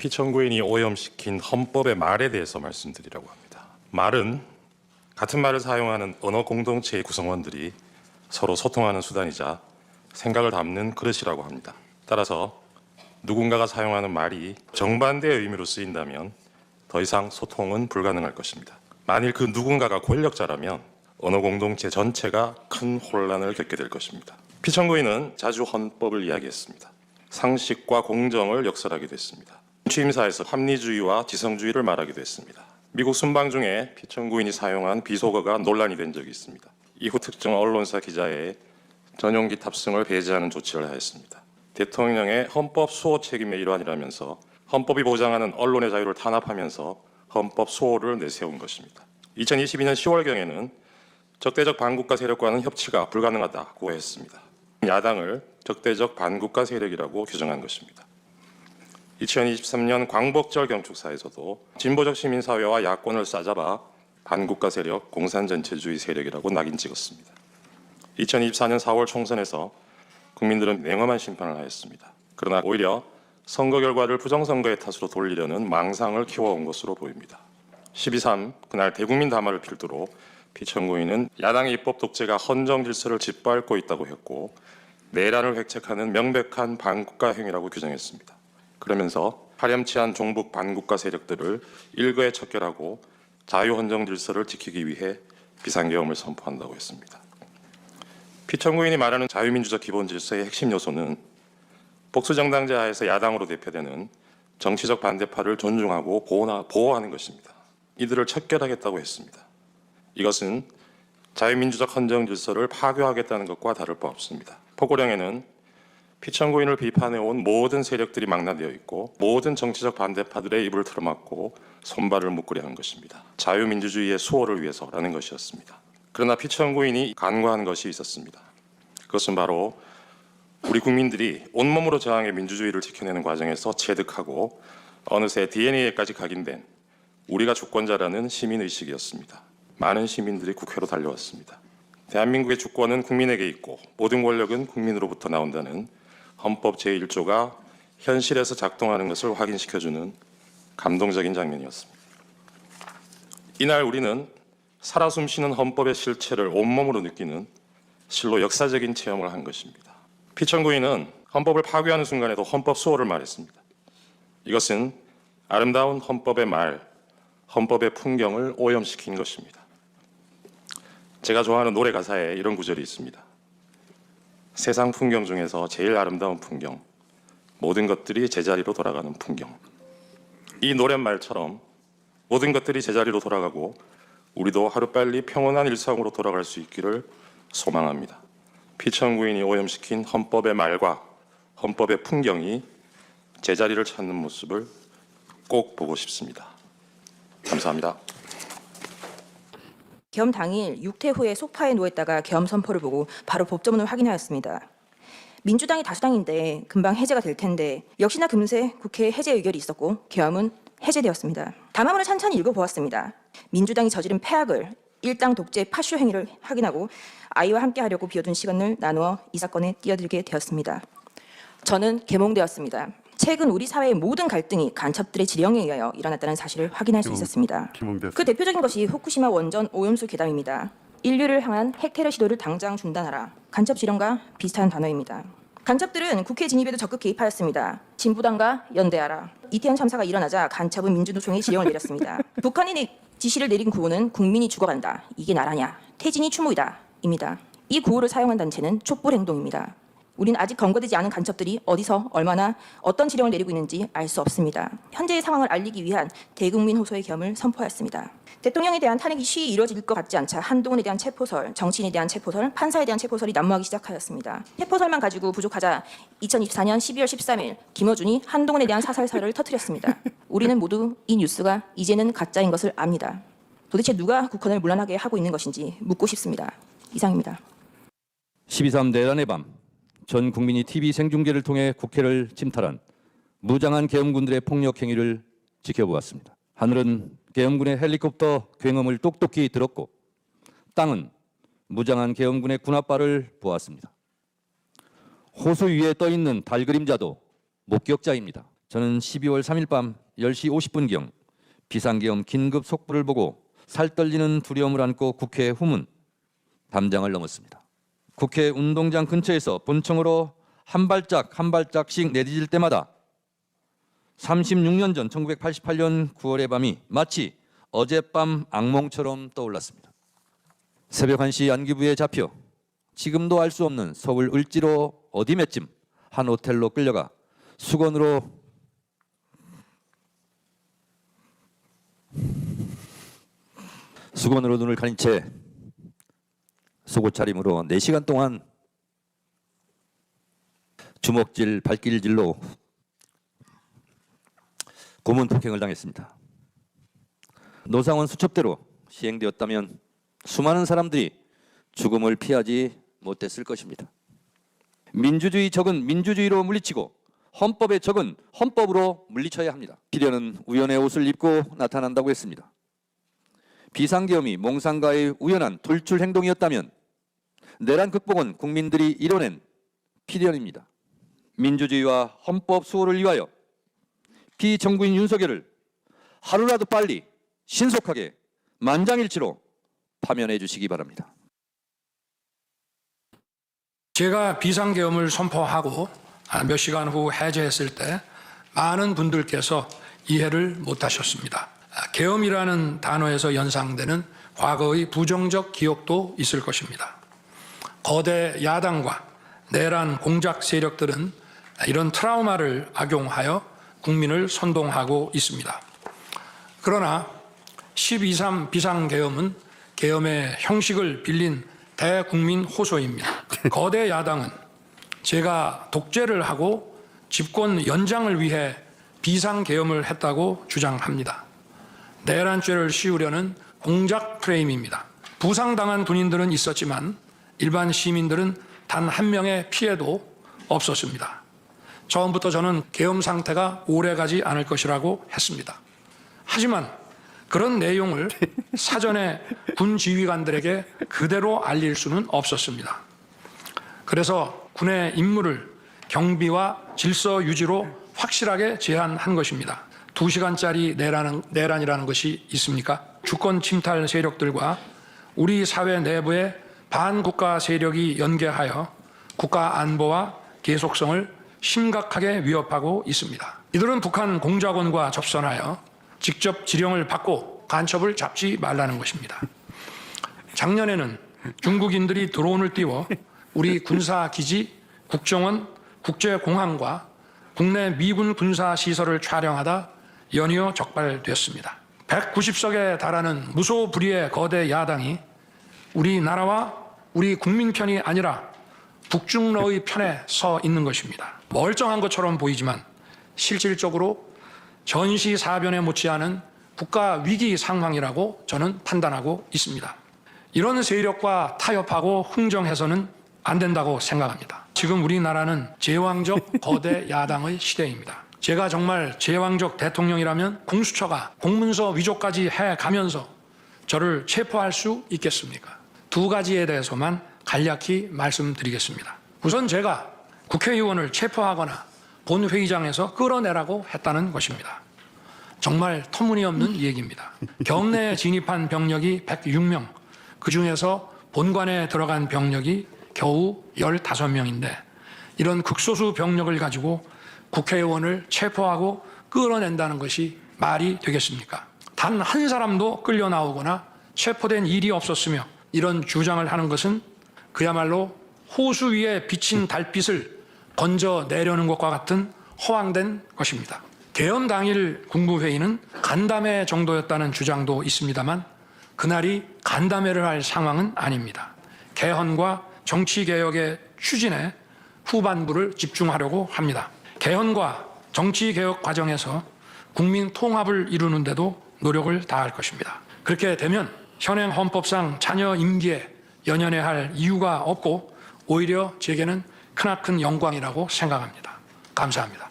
피청구인이 오염시킨 헌법의 말에 대해서 말씀드리려고 합니다. 말은 같은 말을 사용하는 언어 공동체의 구성원들이 서로 소통하는 수단이자 생각을 담는 그릇이라고 합니다. 따라서 누군가가 사용하는 말이 정반대의 의미로 쓰인다면 더 이상 소통은 불가능할 것입니다. 만일 그 누군가가 권력자라면 언어 공동체 전체가 큰 혼란을 겪게 될 것입니다. 피청구인은 자주 헌법을 이야기했습니다. 상식과 공정을 역설하기도 했습니다. 취임사에서 합리주의와 지성주의를 말하기도 했습니다. 미국 순방 중에 피청구인이 사용한 비속어가 논란이 된 적이 있습니다. 이후 특정 언론사 기자의 전용기 탑승을 배제하는 조치를 하였습니다. 대통령의 헌법 수호 책임의 일환이라면서 헌법이 보장하는 언론의 자유를 탄압하면서 헌법 수호를 내세운 것입니다. 2022년 10월경에는 적대적 반국가 세력과는 협치가 불가능하다고 했습니다. 야당을 적대적 반국가 세력이라고 규정한 것입니다. 2023년 광복절 경축사에서도 진보적 시민사회와 야권을 싸잡아 반국가 세력, 공산전체주의 세력이라고 낙인 찍었습니다. 2024년 4월 총선에서 국민들은 냉엄한 심판을 하였습니다. 그러나 오히려 선거 결과를 부정선거의 탓으로 돌리려는 망상을 키워온 것으로 보입니다. 12.3 그날 대국민 담화를 필두로 피청구인은 야당의 입법 독재가 헌정 질서를 짓밟고 있다고 했고 내란을 획책하는 명백한 반국가 행위라고 규정했습니다. 그러면서 파렴치한 종북 반국가 세력들을 일거에 척결하고 자유헌정 질서를 지키기 위해 비상계엄을 선포한다고 했습니다. 피청구인이 말하는 자유민주적 기본 질서의 핵심 요소는 복수정당제 하에서 야당으로 대표되는 정치적 반대파를 존중하고 보호하는 것입니다. 이들을 척결하겠다고 했습니다. 이것은 자유민주적 헌정 질서를 파괴하겠다는 것과 다를 바 없습니다. 포고령에는 피청구인을 비판해온 모든 세력들이 망라되어 있고 모든 정치적 반대파들의 입을 틀어막고 손발을 묶으려 한 것입니다. 자유민주주의의 수호를 위해서라는 것이었습니다. 그러나 피청구인이 간과한 것이 있었습니다. 그것은 바로 우리 국민들이 온몸으로 저항의 민주주의를 지켜내는 과정에서 체득하고 어느새 DNA에까지 각인된 우리가 주권자라는 시민의식이었습니다. 많은 시민들이 국회로 달려왔습니다. 대한민국의 주권은 국민에게 있고 모든 권력은 국민으로부터 나온다는 헌법 제1조가 현실에서 작동하는 것을 확인시켜주는 감동적인 장면이었습니다. 이날 우리는 살아 숨쉬는 헌법의 실체를 온몸으로 느끼는 실로 역사적인 체험을 한 것입니다. 피청구인은 헌법을 파괴하는 순간에도 헌법 수호를 말했습니다. 이것은 아름다운 헌법의 말, 헌법의 풍경을 오염시킨 것입니다. 제가 좋아하는 노래 가사에 이런 구절이 있습니다. 세상 풍경 중에서 제일 아름다운 풍경, 모든 것들이 제자리로 돌아가는 풍경. 이 노랫말처럼 모든 것들이 제자리로 돌아가고 우리도 하루빨리 평온한 일상으로 돌아갈 수 있기를 소망합니다. 피청구인이 오염시킨 헌법의 말과 헌법의 풍경이 제자리를 찾는 모습을 꼭 보고 싶습니다. 감사합니다. 계엄 당일 6태 후에 소파에 누워있다가 계엄 선포를 보고 바로 법조문을 확인하였습니다. 민주당이 다수당인데 금방 해제가 될 텐데 역시나 금세 국회에 해제 의결이 있었고 계엄은 해제되었습니다. 담화문을 찬찬히 읽어보았습니다. 민주당이 저지른 폐악을 일당 독재 파쇼 행위를 확인하고 아이와 함께하려고 비워둔 시간을 나누어 이 사건에 뛰어들게 되었습니다. 저는 계몽되었습니다. 최근 우리 사회의 모든 갈등이 간첩들의 지령에 의하여 일어났다는 사실을 확인할 수 있었습니다. 그 대표적인 것이 후쿠시마 원전 오염수 괴담입니다. 인류를 향한 핵테러 시도를 당장 중단하라. 간첩 지령과 비슷한 단어입니다. 간첩들은 국회 진입에도 적극 개입하였습니다. 진보당과 연대하라. 이태원 참사가 일어나자 간첩은 민주노총에 지령을 내렸습니다. 북한이 지시를 내린 구호는 국민이 죽어간다. 이게 나라냐. 태진이 추모이다. 입니다. 이 구호를 사용한 단체는 촛불행동입니다. 우리는 아직 검거되지 않은 간첩들이 어디서 얼마나 어떤 지령을 내리고 있는지 알 수 없습니다. 현재의 상황을 알리기 위한 대국민 호소의 계엄을 선포하였습니다. 대통령에 대한 탄핵이 쉬이 이루어질 것 같지 않자 한동훈에 대한 체포설, 정치인에 대한 체포설, 판사에 대한 체포설이 난무하기 시작하였습니다. 체포설만 가지고 부족하자 2024년 12월 13일 김어준이 한동훈에 대한 사설설을 터뜨렸습니다. 우리는 모두 이 뉴스가 이제는 가짜인 것을 압니다. 도대체 누가 국헌을 물러나게 하고 있는 것인지 묻고 싶습니다. 이상입니다. 12.3 내란의 밤 전 국민이 TV 생중계를 통해 국회를 침탈한 무장한 계엄군들의 폭력 행위를 지켜보았습니다. 하늘은 계엄군의 헬리콥터 굉음을 똑똑히 들었고 땅은 무장한 계엄군의 군합발을 보았습니다. 호수 위에 떠있는 달 그림자도 목격자입니다. 저는 12월 3일 밤 10시 50분경 비상계엄 긴급 속보를 보고 살떨리는 두려움을 안고 국회 후문 담장을 넘었습니다. 국회 운동장 근처에서 본청으로 한 발짝씩 내디딜 때마다 36년 전 1988년 9월의 밤이 마치 어젯밤 악몽처럼 떠올랐습니다. 새벽 1시 안기부에 잡혀 지금도 알 수 없는 서울 을지로 어디매쯤 한 호텔로 끌려가 수건으로 눈을 가린 채 속옷 차림으로 4시간 동안 주먹질, 발길질로 고문 폭행을 당했습니다. 노상원 수첩대로 시행되었다면 수많은 사람들이 죽음을 피하지 못했을 것입니다. 민주주의 적은 민주주의로 물리치고 헌법의 적은 헌법으로 물리쳐야 합니다. 필연은 우연의 옷을 입고 나타난다고 했습니다. 비상계엄이 몽상가의 우연한 돌출 행동이었다면 내란 극복은 국민들이 이뤄낸 필연입니다. 민주주의와 헌법 수호를 위하여 비정부인 윤석열을 하루라도 빨리 신속하게 만장일치로 파면해 주시기 바랍니다. 제가 비상계엄을 선포하고 몇 시간 후 해제했을 때 많은 분들께서 이해를 못하셨습니다. 계엄이라는 단어에서 연상되는 과거의 부정적 기억도 있을 것입니다. 거대 야당과 내란 공작 세력들은 이런 트라우마를 악용하여 국민을 선동하고 있습니다. 그러나 12.3 비상계엄은 계엄의 형식을 빌린 대국민 호소입니다. 거대 야당은 제가 독재를 하고 집권 연장을 위해 비상계엄을 했다고 주장합니다. 내란죄를 씌우려는 공작 프레임입니다. 부상당한 군인들은 있었지만 일반 시민들은 단 한 명의 피해도 없었습니다. 처음부터 저는 계엄 상태가 오래가지 않을 것이라고 했습니다. 하지만 그런 내용을 사전에 군 지휘관들에게 그대로 알릴 수는 없었습니다. 그래서 군의 임무를 경비와 질서 유지로 확실하게 제한한 것입니다. 2시간짜리 내란이라는 것이 있습니까? 주권 침탈 세력들과 우리 사회 내부의 반국가 세력이 연계하여 국가 안보와 계속성을 심각하게 위협하고 있습니다. 이들은 북한 공작원과 접선하여 직접 지령을 받고 간첩을 잡지 말라는 것입니다. 작년에는 중국인들이 드론을 띄워 우리 군사기지, 국정원, 국제공항과 국내 미군 군사시설을 촬영하다 연이어 적발되었습니다. 190석에 달하는 무소불위의 거대 야당이 우리나라와 우리 국민 편이 아니라 북중러의 편에 서 있는 것입니다. 멀쩡한 것처럼 보이지만 실질적으로 전시사변에 못지않은 국가 위기 상황이라고 저는 판단하고 있습니다. 이런 세력과 타협하고 흥정해서는 안 된다고 생각합니다. 지금 우리나라는 제왕적 거대 야당의 시대입니다. 제가 정말 제왕적 대통령이라면 공수처가 공문서 위조까지 해가면서 저를 체포할 수 있겠습니까? 2가지에 대해서만 간략히 말씀드리겠습니다. 우선 제가 국회의원을 체포하거나 본회의장에서 끌어내라고 했다는 것입니다. 정말 터무니없는 얘기입니다. 경내에 진입한 병력이 106명, 그중에서 본관에 들어간 병력이 겨우 15명인데 이런 극소수 병력을 가지고 국회의원을 체포하고 끌어낸다는 것이 말이 되겠습니까? 단 한 사람도 끌려 나오거나 체포된 일이 없었으며 이런 주장을 하는 것은 그야말로 호수 위에 비친 달빛을 던져 내려는 것과 같은 허황된 것입니다. 계엄 당일 국무회의는 간담회 정도였다는 주장도 있습니다만 그날이 간담회를 할 상황은 아닙니다. 개헌과 정치개혁의 추진에 후반부를 집중하려고 합니다. 개헌과 정치개혁 과정에서 국민 통합을 이루는 데도 노력을 다할 것입니다. 그렇게 되면 현행 헌법상 자녀 임기에 연연해야 할 이유가 없고 오히려 제게는 크나큰 영광이라고 생각합니다. 감사합니다.